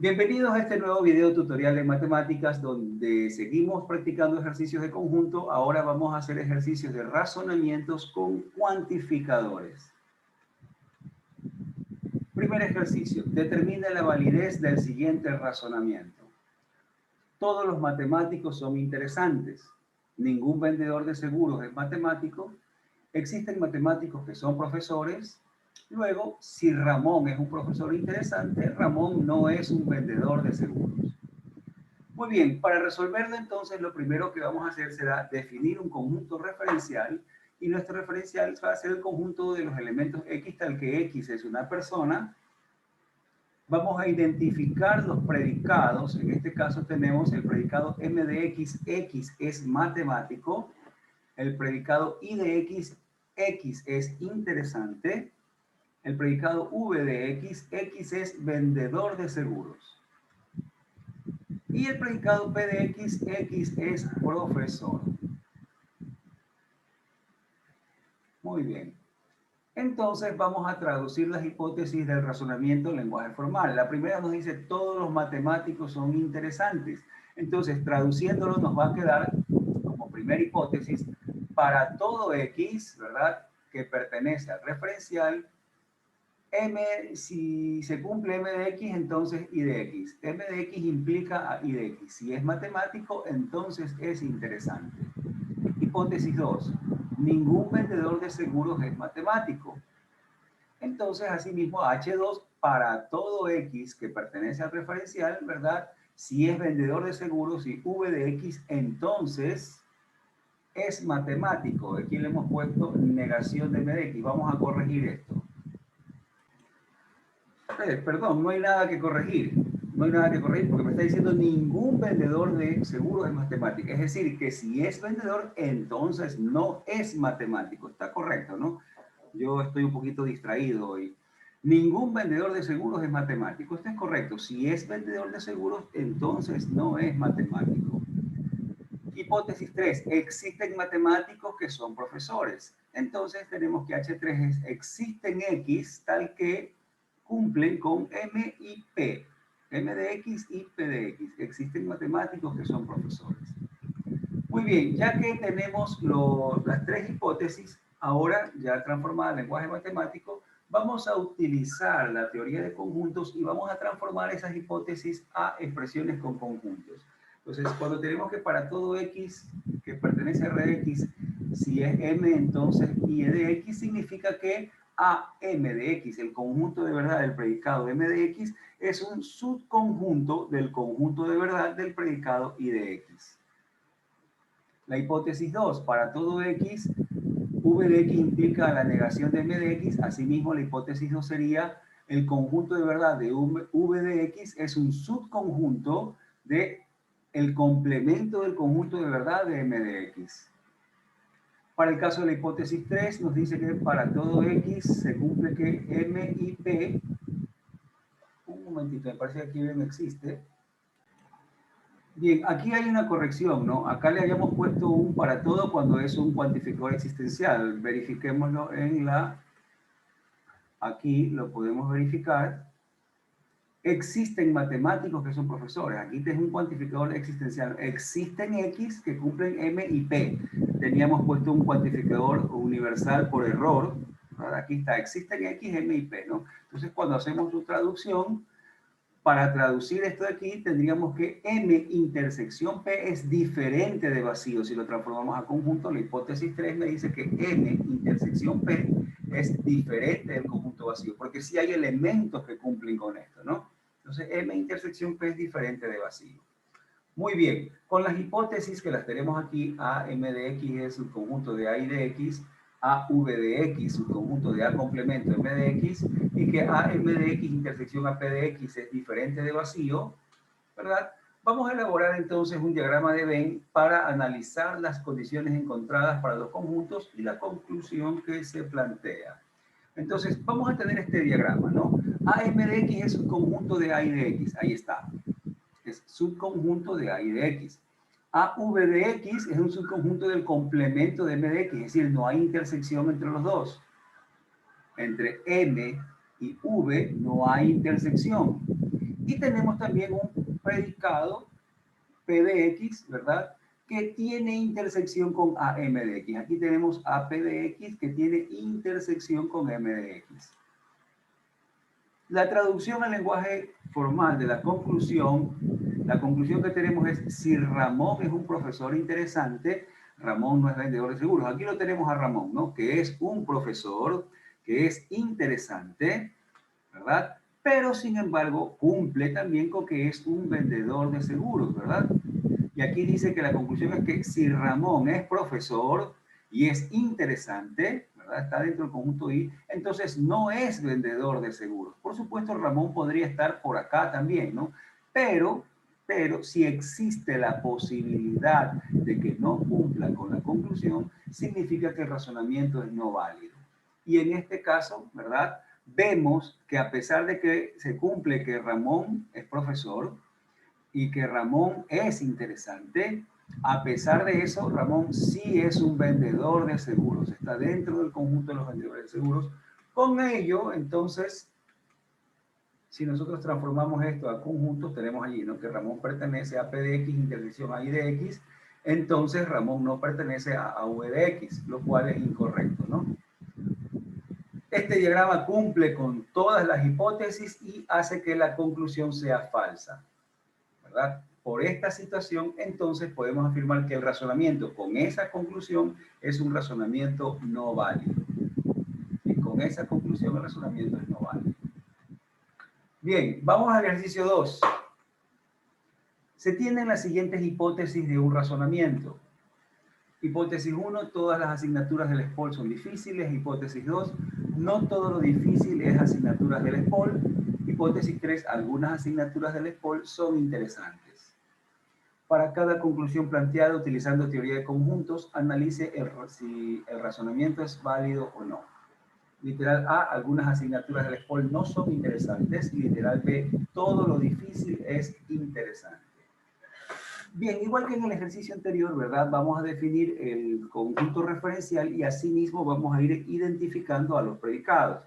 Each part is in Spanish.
Bienvenidos a este nuevo video tutorial de matemáticas donde seguimos practicando ejercicios de conjunto. Ahora vamos a hacer ejercicios de razonamientos con cuantificadores. Primer ejercicio, determina la validez del siguiente razonamiento. Todos los matemáticos son interesantes. Ningún vendedor de seguros es matemático. Existen matemáticos que son profesores. Luego, si Ramón es un profesor interesante, Ramón no es un vendedor de seguros. Muy bien, para resolverlo entonces lo primero que vamos a hacer será definir un conjunto referencial y nuestro referencial va a ser el conjunto de los elementos X, tal que X es una persona. Vamos a identificar los predicados. En este caso tenemos el predicado M de X, X es matemático. El predicado I de X, X es interesante. El predicado V de X, X es vendedor de seguros. Y el predicado P de X, X es profesor. Muy bien. Entonces vamos a traducir las hipótesis del razonamiento en lenguaje formal. La primera nos dice todos los matemáticos son interesantes. Entonces traduciéndolo nos va a quedar como primera hipótesis para todo X, ¿verdad? Que pertenece al referencial. M, si se cumple M de X, entonces I de X. M de X implica a I de X. Si es matemático, entonces es interesante. Hipótesis 2. Ningún vendedor de seguros es matemático. Entonces, asimismo, H2 para todo X que pertenece al referencial, ¿verdad? Si es vendedor de seguros y V de X, entonces es matemático. Aquí le hemos puesto negación de M de X. Vamos a corregir esto. Perdón, no hay nada que corregir. No hay nada que corregir porque me está diciendo ningún vendedor de seguros es matemático. Es decir, que si es vendedor, entonces no es matemático. Está correcto, ¿no? Yo estoy un poquito distraído hoy. Ningún vendedor de seguros es matemático. Esto es correcto. Si es vendedor de seguros, entonces no es matemático. Hipótesis 3. Existen matemáticos que son profesores. Entonces tenemos que H3 es existen X tal que cumplen con M y P. M de X y P de X. Existen matemáticos que son profesores. Muy bien, ya que tenemos las tres hipótesis, ahora ya transformada en lenguaje matemático, vamos a utilizar la teoría de conjuntos y vamos a transformar esas hipótesis a expresiones con conjuntos. Entonces, cuando tenemos que para todo X que pertenece a Rx, si es M, entonces I de X significa que AM de X, el conjunto de verdad del predicado M de X, es un subconjunto del conjunto de verdad del predicado I de X. La hipótesis 2, para todo X, V de X implica la negación de M de X, asimismo la hipótesis 2 sería el conjunto de verdad de V de X es un subconjunto de el complemento del conjunto de verdad de M de X. Para el caso de la hipótesis 3 nos dice que para todo X se cumple que M y P, un momentito, me parece que aquí no existe. Bien, aquí hay una corrección, ¿no? Acá le habíamos puesto un para todo cuando es un cuantificador existencial. Verifiquémoslo en la... Aquí lo podemos verificar. Existen matemáticos que son profesores. Aquí es un cuantificador existencial. Existen X que cumplen M y P. Teníamos puesto un cuantificador universal por error. Ahora aquí está. Existen X, M y P, ¿no? Entonces, cuando hacemos su traducción, para traducir esto de aquí, tendríamos que M intersección P es diferente de vacío. Si lo transformamos a conjunto, la hipótesis 3 me dice que M intersección P es diferente del conjunto vacío, porque sí hay elementos que cumplen con esto, ¿no? Entonces, M intersección P es diferente de vacío. Muy bien, con las hipótesis que las tenemos aquí, A, M de X es un conjunto de A y de X, A, V de X, un conjunto de A complemento M de X, y que A, M de X intersección A, P de X es diferente de vacío, ¿verdad? Vamos a elaborar entonces un diagrama de Venn para analizar las condiciones encontradas para los conjuntos y la conclusión que se plantea. Entonces, vamos a tener este diagrama, ¿no? A, M de X es un conjunto de A y de X, ahí está. Es subconjunto de A y de X. AV de X es un subconjunto del complemento de M de X, es decir, no hay intersección entre los dos. Entre M y V no hay intersección. Y tenemos también un predicado P de X, ¿verdad? Que tiene intersección con AM de X. Aquí tenemos AP de X que tiene intersección con M de X. La traducción al lenguaje formal de la conclusión que tenemos es: si Ramón es un profesor interesante, Ramón no es vendedor de seguros. Aquí lo tenemos a Ramón, ¿no? Que es un profesor, que es interesante, ¿verdad? Pero sin embargo cumple también con que es un vendedor de seguros, ¿verdad? Y aquí dice que la conclusión es que si Ramón es profesor y es interesante, ¿verdad? Está dentro del conjunto I, entonces no es vendedor de seguros. Por supuesto, Ramón podría estar por acá también, ¿no? Pero, si existe la posibilidad de que no cumpla con la conclusión, significa que el razonamiento es no válido. Y en este caso, ¿verdad? Vemos que a pesar de que se cumple que Ramón es profesor, y que Ramón es interesante, a pesar de eso, Ramón sí es un vendedor de seguros, está dentro del conjunto de los vendedores de seguros. Con ello, entonces, si nosotros transformamos esto a conjuntos, tenemos allí, ¿no?, que Ramón pertenece a P de X, intersección a I de X, entonces Ramón no pertenece a V de X, lo cual es incorrecto, ¿no? Este diagrama cumple con todas las hipótesis y hace que la conclusión sea falsa, ¿verdad? Por esta situación, entonces podemos afirmar que el razonamiento con esa conclusión es un razonamiento no válido. Y con esa conclusión el razonamiento es no válido. Bien, vamos al ejercicio 2. Se tienen las siguientes hipótesis de un razonamiento. Hipótesis 1, todas las asignaturas del SPOL son difíciles. Hipótesis 2, no todo lo difícil es asignaturas del SPOL. Hipótesis 3, algunas asignaturas del SPOL son interesantes. Para cada conclusión planteada utilizando teoría de conjuntos, analice si el razonamiento es válido o no. Literal A, algunas asignaturas del SPOL no son interesantes. Y literal B, todo lo difícil es interesante. Bien, igual que en el ejercicio anterior, ¿verdad? Vamos a definir el conjunto referencial y asimismo vamos a ir identificando a los predicados.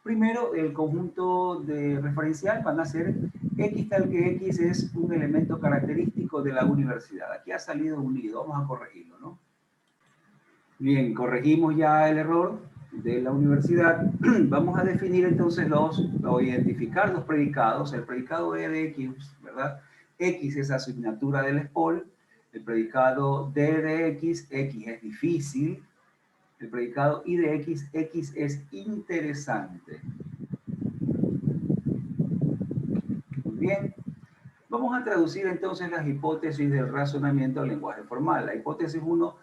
Primero, el conjunto de referencial van a ser X tal que X es un elemento característico de la universidad. Aquí ha salido unido, vamos a corregirlo, ¿no? Bien, corregimos ya el error de la universidad. Vamos a definir entonces o identificar los predicados. El predicado E de X, ¿verdad? X es asignatura del SPOL. El predicado D de X, X es difícil. El predicado I de X, X es interesante. Muy bien. Vamos a traducir entonces las hipótesis del razonamiento al lenguaje formal. La hipótesis 1,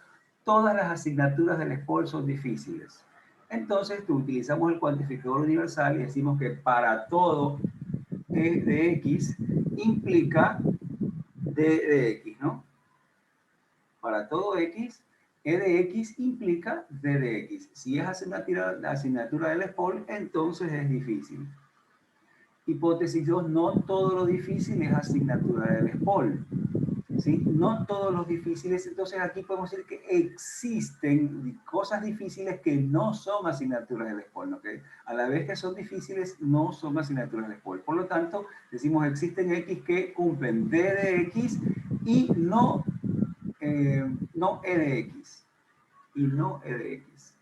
todas las asignaturas del SPOL son difíciles. Entonces utilizamos el cuantificador universal y decimos que para todo E de X implica D de X, ¿no? Para todo X, E de X implica D de X. Si es asignatura del SPOL, entonces es difícil. Hipótesis 2, no todo lo difícil es asignatura del SPOL. ¿Sí? No todos los difíciles, entonces aquí podemos decir que existen cosas difíciles que no son asignaturas del SPOL, ¿ok? A la vez que son difíciles, no son asignaturas del SPOL. Por lo tanto, decimos existen X que cumplen D de X y no E de X. Y no E de X.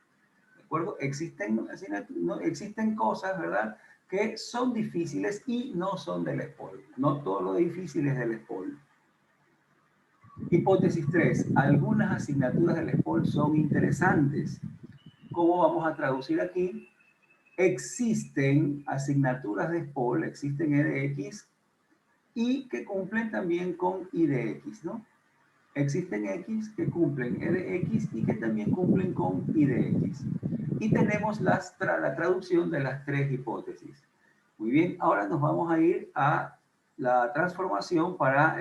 ¿De acuerdo? Existen cosas, ¿verdad?, que son difíciles y no son del SPOL. No todo lo difícil es del SPOL. Hipótesis 3. Algunas asignaturas del SPOL son interesantes. ¿Cómo vamos a traducir aquí? Existen asignaturas de SPOL, existen E de X, y que cumplen también con I de X, ¿no? Existen X que cumplen E de X y que también cumplen con I de X. Y tenemos la traducción de las tres hipótesis. Muy bien, ahora nos vamos a ir a la transformación para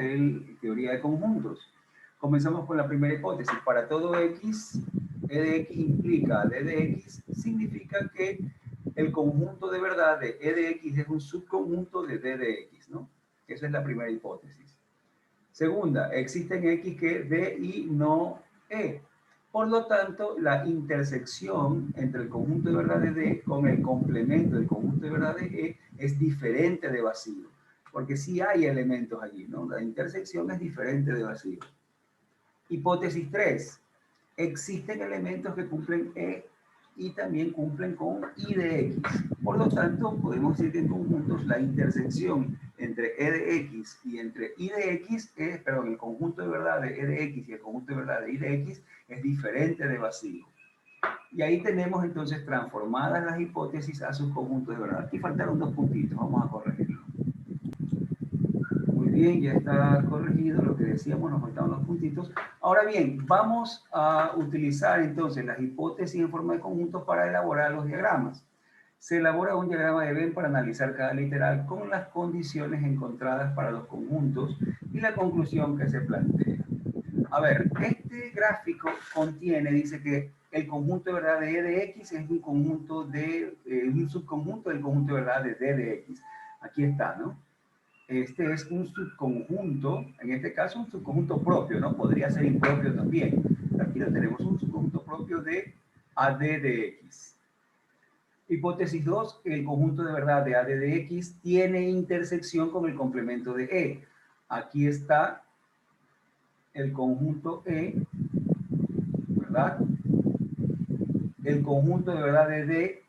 teoría de conjuntos. Comenzamos con la primera hipótesis. Para todo X, E de X implica D de X, significa que el conjunto de verdad de E de X es un subconjunto de D de X, ¿no? Esa es la primera hipótesis. Segunda, existen X que D y no E. Por lo tanto, la intersección entre el conjunto de verdad de D con el complemento del conjunto de verdad de E es diferente de vacío. porque sí hay elementos allí, ¿no? La intersección es diferente de vacío. Hipótesis 3. Existen elementos que cumplen E y también cumplen con I de X. Por lo tanto, podemos decir que en conjuntos la intersección entre E de X y entre I de X es, perdón, el conjunto de verdad de E de X y el conjunto de verdad de I de X es diferente de vacío. Y ahí tenemos entonces transformadas las hipótesis a sus conjuntos de verdad. Aquí faltaron 2 puntitos, vamos a corregirlo. Muy bien, ya está corregido lo que decíamos, nos faltaban los puntitos. Ahora bien, vamos a utilizar entonces las hipótesis en forma de conjuntos para elaborar los diagramas. Se elabora un diagrama de Venn para analizar cada literal con las condiciones encontradas para los conjuntos y la conclusión que se plantea. A ver, este gráfico contiene, dice que el conjunto de verdad de E de X es un conjunto de, un subconjunto del conjunto de verdad de D de X. Aquí está, ¿no? Este es un subconjunto, en este caso un subconjunto propio, ¿no? Podría ser impropio también. Aquí lo tenemos, un subconjunto propio de AD de X. Hipótesis 2, el conjunto de verdad de AD de X tiene intersección con el complemento de E. Aquí está el conjunto E, ¿verdad? El conjunto de verdad de D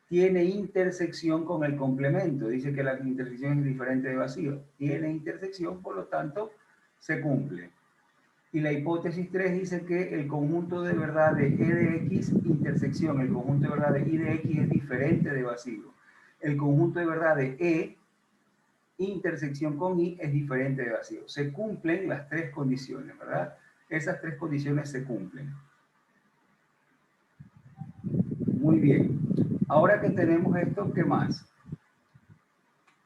tiene intersección con el complemento. Dice que la intersección es diferente de vacío. Tiene intersección, por lo tanto, se cumple. Y la hipótesis 3 dice que el conjunto de verdad de E de X, intersección, el conjunto de verdad de I de X es diferente de vacío. El conjunto de verdad de E, intersección con I, es diferente de vacío. Se cumplen las 3 condiciones, ¿verdad? Esas 3 condiciones se cumplen. Muy bien. Ahora que tenemos esto, ¿qué más?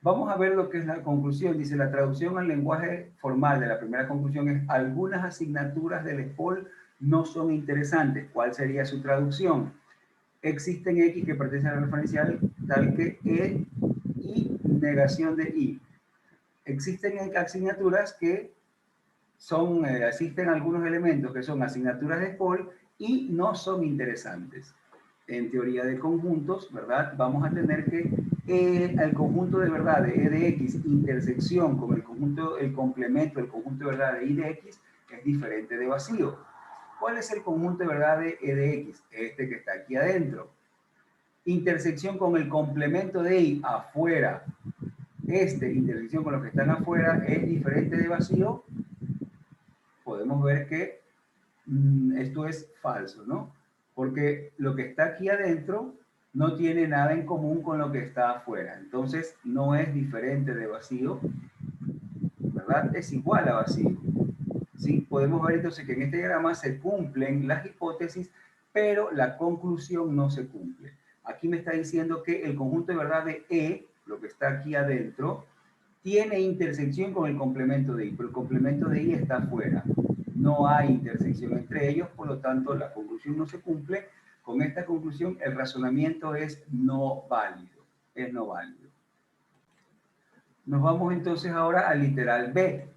Vamos a ver lo que es la conclusión. Dice, la traducción al lenguaje formal de la primera conclusión es: algunas asignaturas del ESPOL no son interesantes. ¿Cuál sería su traducción? Existen X que pertenecen al referencial tal que E y negación de I. Existen asignaturas que son, existen algunos elementos que son asignaturas de ESPOL y no son interesantes. En teoría de conjuntos, ¿verdad? Vamos a tener que el conjunto de verdad de E de X intersección con el conjunto, el complemento del conjunto de verdad de I de X es diferente de vacío. ¿Cuál es el conjunto de verdad de E de X? Este que está aquí adentro. Intersección con el complemento de I afuera. Intersección con los que están afuera es diferente de vacío. Podemos ver que esto es falso, ¿no? Porque lo que está aquí adentro no tiene nada en común con lo que está afuera. Entonces, no es diferente de vacío, ¿verdad? Es igual a vacío. ¿Sí? Podemos ver entonces que en este diagrama se cumplen las hipótesis, pero la conclusión no se cumple. Aquí me está diciendo que el conjunto de verdad de E, lo que está aquí adentro, tiene intersección con el complemento de I, pero el complemento de I está afuera. No hay intersección entre ellos, por lo tanto la conclusión no se cumple. Con esta conclusión el razonamiento es no válido. Es no válido. Nos vamos entonces ahora al literal B.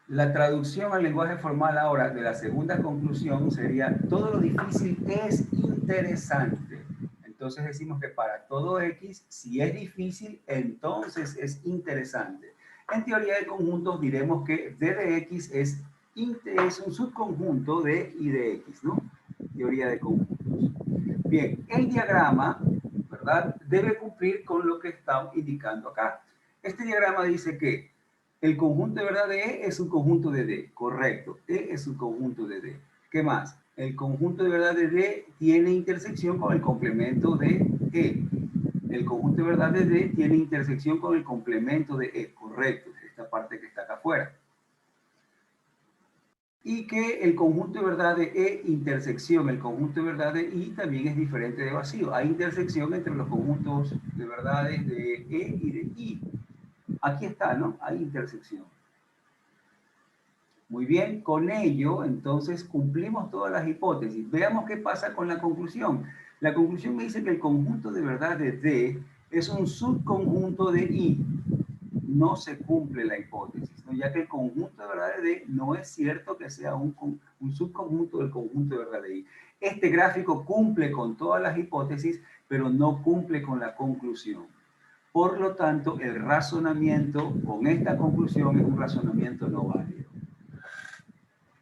La traducción al lenguaje formal ahora de la segunda conclusión sería: todo lo difícil es interesante. Entonces decimos que para todo X, si es difícil, entonces es interesante. En teoría de conjuntos diremos que D de X es un subconjunto de I de X, ¿no? Teoría de conjuntos. Bien, el diagrama, ¿verdad? Debe cumplir con lo que está indicando acá. Este diagrama dice que el conjunto de verdad de E es un conjunto de D, correcto. E es un conjunto de D. ¿Qué más? El conjunto de verdad de D tiene intersección con el complemento de E. El conjunto de verdad de D tiene intersección con el complemento de E, correcto. Esta parte que está acá afuera. Y que el conjunto de verdad de E intersección, el conjunto de verdad de I también es diferente de vacío. Hay intersección entre los conjuntos de verdades de E y de I. Aquí está, ¿no? Hay intersección. Muy bien, con ello, entonces, cumplimos todas las hipótesis. Veamos qué pasa con la conclusión. La conclusión me dice que el conjunto de verdad de D es un subconjunto de I. No se cumple la hipótesis, ¿no? Ya que el conjunto de verdad de D no es cierto que sea un subconjunto del conjunto de verdad de I. Este gráfico cumple con todas las hipótesis, pero no cumple con la conclusión. Por lo tanto, el razonamiento con esta conclusión es un razonamiento no válido.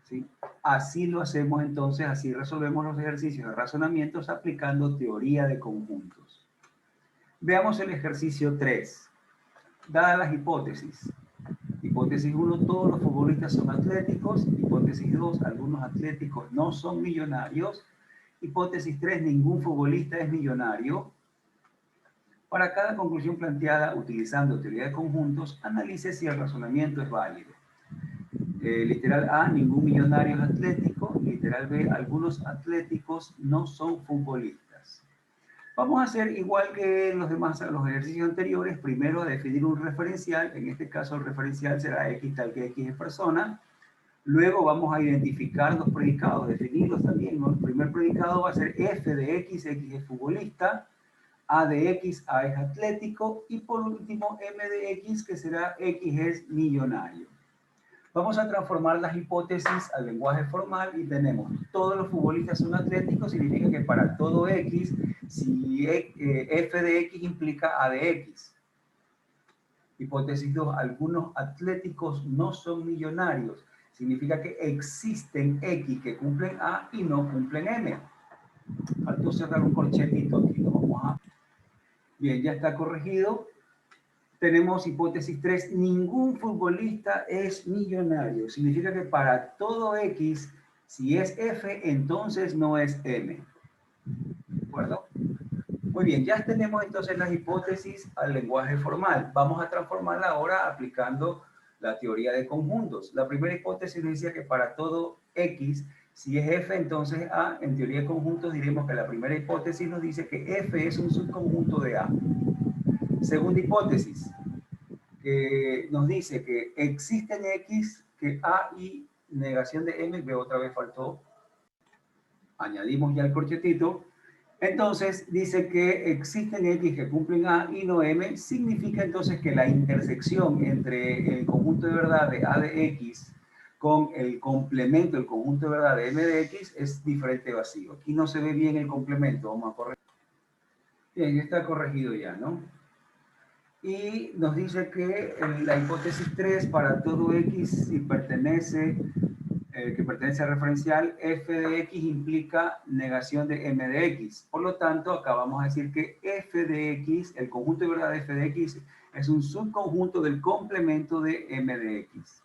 ¿Sí? Así lo hacemos entonces, así resolvemos los ejercicios de razonamientos aplicando teoría de conjuntos. Veamos el ejercicio 3. Dadas las hipótesis. Hipótesis 1, todos los futbolistas son atléticos. Hipótesis 2, algunos atléticos no son millonarios. Hipótesis 3, ningún futbolista es millonario. Para cada conclusión planteada utilizando teoría de conjuntos, analice si el razonamiento es válido. Literal A, ningún millonario es atlético. Literal B, algunos atléticos no son futbolistas. Vamos a hacer igual que los demás, los ejercicios anteriores. Primero a definir un referencial. En este caso el referencial será X tal que X es persona. Luego vamos a identificar los predicados, definirlos también, ¿no? El primer predicado va a ser F de X, X es futbolista. A de X, A es atlético. Y por último M de X, que será X es millonario. Vamos a transformar las hipótesis al lenguaje formal y tenemos todos los futbolistas son atléticos, significa que para todo X, si F de X implica A de X. Hipótesis 2, algunos atléticos no son millonarios, significa que existen X que cumplen A y no cumplen M. Faltó cerrar un corchetito aquí, lo vamos a... Bien, ya está corregido. Tenemos hipótesis 3, ningún futbolista es millonario. Significa que para todo X, si es F, entonces no es M. ¿De acuerdo? Muy bien, ya tenemos entonces las hipótesis al lenguaje formal. Vamos a transformarla ahora aplicando la teoría de conjuntos. La primera hipótesis nos decía que para todo X, si es F, entonces A. En teoría de conjuntos diremos que la primera hipótesis nos dice que F es un subconjunto de A. Segunda hipótesis, que nos dice que existen X, que A y negación de M, que otra vez faltó, añadimos ya el corchetito. Entonces dice que existen X que cumplen A y no M, significa entonces que la intersección entre el conjunto de verdad de A de X con el complemento del conjunto de verdad de M de X es diferente vacío. Aquí no se ve bien el complemento, vamos a corregir. Bien, ya está corregido ya, ¿no? Y nos dice que la hipótesis 3 para todo X si pertenece, que pertenece al referencial, F de X implica negación de M de X. Por lo tanto, acá vamos a decir que F de X, el conjunto de verdad de F de X, es un subconjunto del complemento de M de X.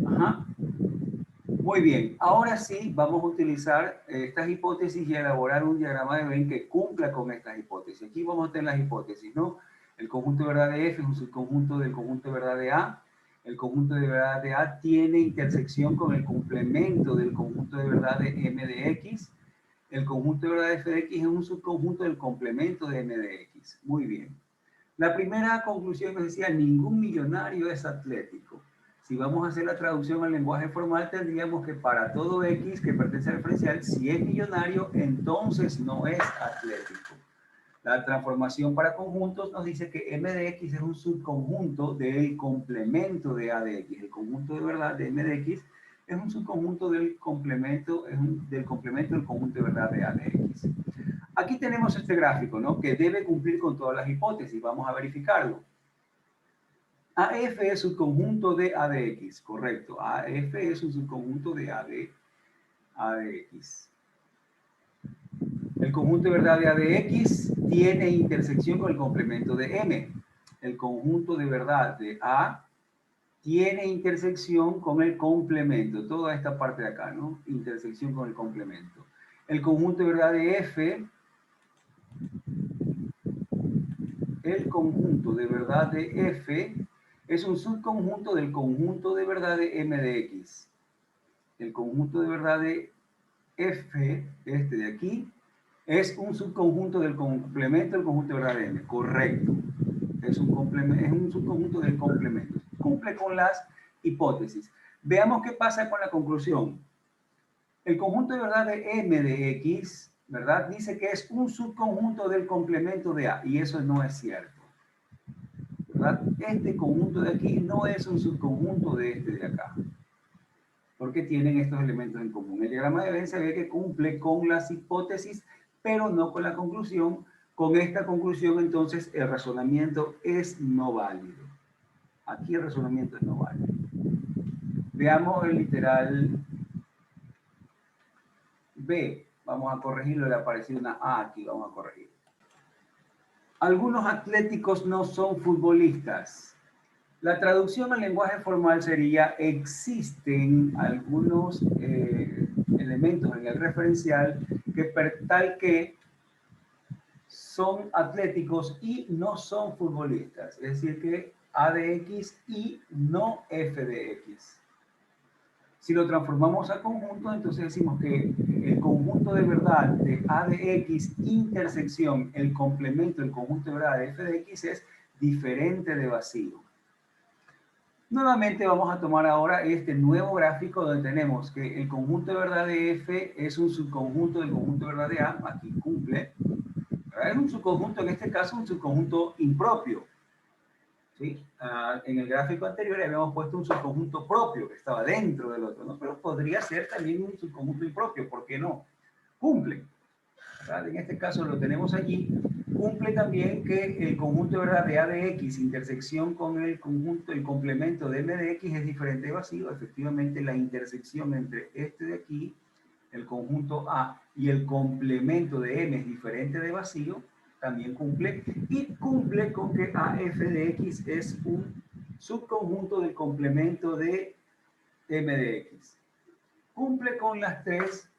Ajá. Muy bien, ahora sí vamos a utilizar estas hipótesis y elaborar un diagrama de Venn que cumpla con estas hipótesis. Aquí vamos a tener las hipótesis, ¿no? El conjunto de verdad de F es un subconjunto del conjunto de verdad de A. El conjunto de verdad de A tiene intersección con el complemento del conjunto de verdad de M de X. El conjunto de verdad de F de X es un subconjunto del complemento de M de X. Muy bien. La primera conclusión nos decía, ningún millonario es atlético. Si vamos a hacer la traducción al lenguaje formal, tendríamos que para todo X que pertenece al referencial, si es millonario, entonces no es atlético. La transformación para conjuntos nos dice que M de X es un subconjunto del complemento de A de X. El conjunto de verdad de M de X es un subconjunto del complemento, del complemento del conjunto de verdad de A de X. Aquí tenemos este gráfico, ¿no? Que debe cumplir con todas las hipótesis. Vamos a verificarlo. AF es un conjunto de A de X, correcto. AF es un subconjunto de A de X. El conjunto de verdad de A de X tiene intersección con el complemento de M. El conjunto de verdad de A tiene intersección con el complemento. Toda esta parte de acá, ¿no? Intersección con el complemento. El conjunto de verdad de F, el conjunto de verdad de F es un subconjunto del conjunto de verdad de M de X. El conjunto de verdad de F, este de aquí, es un subconjunto del complemento del conjunto de verdad de M. Correcto. Es un subconjunto del complemento. Cumple con las hipótesis. Veamos qué pasa con la conclusión. El conjunto de verdad de M de X, ¿verdad? Dice que es un subconjunto del complemento de A. Y eso no es cierto. ¿Verdad? Este conjunto de aquí no es un subconjunto de este de acá, porque tienen estos elementos en común. El diagrama de Venn se ve que cumple con las hipótesis, pero no con la conclusión, Con esta conclusión, entonces, el razonamiento es no válido. Aquí el razonamiento es no válido. Veamos el literal B. Vamos a corregirlo, le ha aparecido una A aquí, vamos a corregir. Algunos atléticos no son futbolistas. La traducción al lenguaje formal sería: existen algunos elementos en el referencial que tal que son atléticos y no son futbolistas. Es decir, que A de X y no F de X. Si lo transformamos a conjunto, entonces decimos que el conjunto de verdad de A de X intersección el complemento del conjunto de verdad de F de X es diferente de vacío. Nuevamente vamos a tomar ahora este nuevo gráfico donde tenemos que el conjunto de verdad de F es un subconjunto del conjunto de verdad de A, aquí cumple. Es un subconjunto, en este caso un subconjunto impropio. ¿Sí? En el gráfico anterior habíamos puesto un subconjunto propio que estaba dentro del otro, ¿no? Pero podría ser también un subconjunto impropio, ¿por qué no? Cumple. ¿Verdad? En este caso lo tenemos allí. Cumple también que el conjunto de verdad de A de X intersección con el conjunto, el complemento de M de X es diferente de vacío. Efectivamente, la intersección entre este de aquí, el conjunto A, y el complemento de M es diferente de vacío, también cumple. Y cumple con que AF de X es un subconjunto del complemento de M de X. Cumple con las tres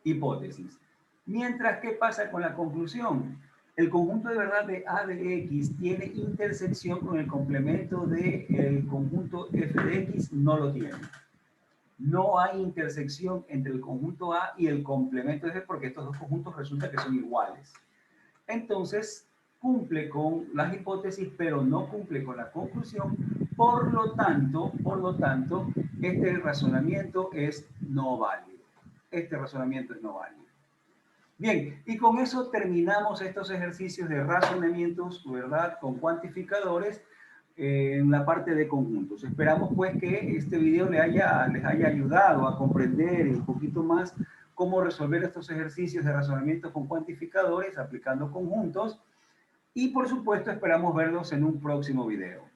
hipótesis. Mientras, ¿qué pasa con la conclusión? El conjunto de verdad de A de X tiene intersección con el complemento del conjunto F de X, no lo tiene. No hay intersección entre el conjunto A y el complemento F porque estos dos conjuntos resulta que son iguales. Entonces, cumple con las hipótesis, pero no cumple con la conclusión. Por lo tanto, este razonamiento es no válido. Este razonamiento es no válido. Bien, y con eso terminamos estos ejercicios de razonamientos, ¿verdad?, con cuantificadores en la parte de conjuntos. Esperamos pues que este video les haya ayudado a comprender un poquito más cómo resolver estos ejercicios de razonamiento con cuantificadores aplicando conjuntos, y por supuesto esperamos verlos en un próximo video.